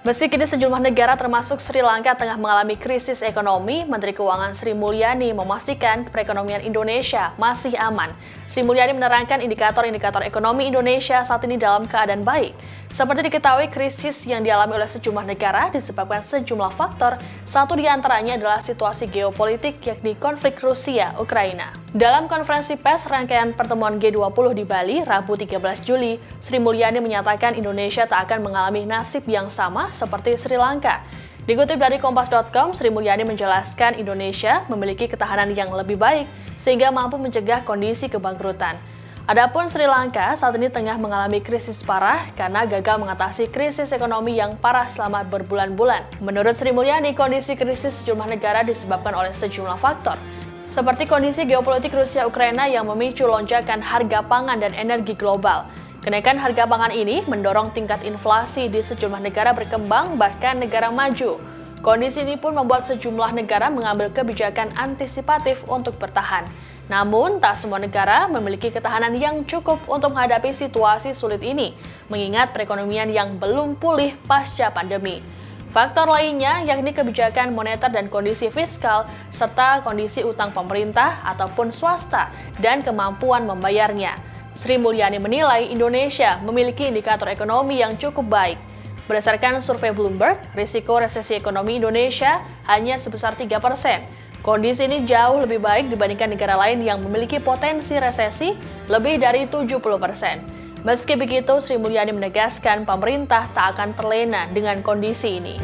Meski kini sejumlah negara termasuk Sri Lanka tengah mengalami krisis ekonomi, Menteri Keuangan Sri Mulyani memastikan perekonomian Indonesia masih aman. Sri Mulyani menerangkan indikator-indikator ekonomi Indonesia saat ini dalam keadaan baik. Seperti diketahui, krisis yang dialami oleh sejumlah negara disebabkan sejumlah faktor. Satu di antaranya adalah situasi geopolitik, yakni konflik Rusia-Ukraina. Dalam konferensi pers rangkaian pertemuan G20 di Bali, Rabu 13 Juli, Sri Mulyani menyatakan Indonesia tak akan mengalami nasib yang sama seperti Sri Lanka. Dikutip dari Kompas.com, Sri Mulyani menjelaskan Indonesia memiliki ketahanan yang lebih baik sehingga mampu mencegah kondisi kebangkrutan. Adapun Sri Lanka saat ini tengah mengalami krisis parah karena gagal mengatasi krisis ekonomi yang parah selama berbulan-bulan. Menurut Sri Mulyani, kondisi krisis sejumlah negara disebabkan oleh sejumlah faktor, seperti kondisi geopolitik Rusia-Ukraina yang memicu lonjakan harga pangan dan energi global. Kenaikan harga pangan ini mendorong tingkat inflasi di sejumlah negara berkembang, bahkan negara maju. Kondisi ini pun membuat sejumlah negara mengambil kebijakan antisipatif untuk bertahan. Namun, tak semua negara memiliki ketahanan yang cukup untuk menghadapi situasi sulit ini, mengingat perekonomian yang belum pulih pasca pandemi. Faktor lainnya yakni kebijakan moneter dan kondisi fiskal, serta kondisi utang pemerintah ataupun swasta dan kemampuan membayarnya. Sri Mulyani menilai Indonesia memiliki indikator ekonomi yang cukup baik. Berdasarkan survei Bloomberg, risiko resesi ekonomi Indonesia hanya sebesar 3%. Kondisi ini jauh lebih baik dibandingkan negara lain yang memiliki potensi resesi lebih dari 70%. Meski begitu, Sri Mulyani menegaskan pemerintah tak akan terlena dengan kondisi ini.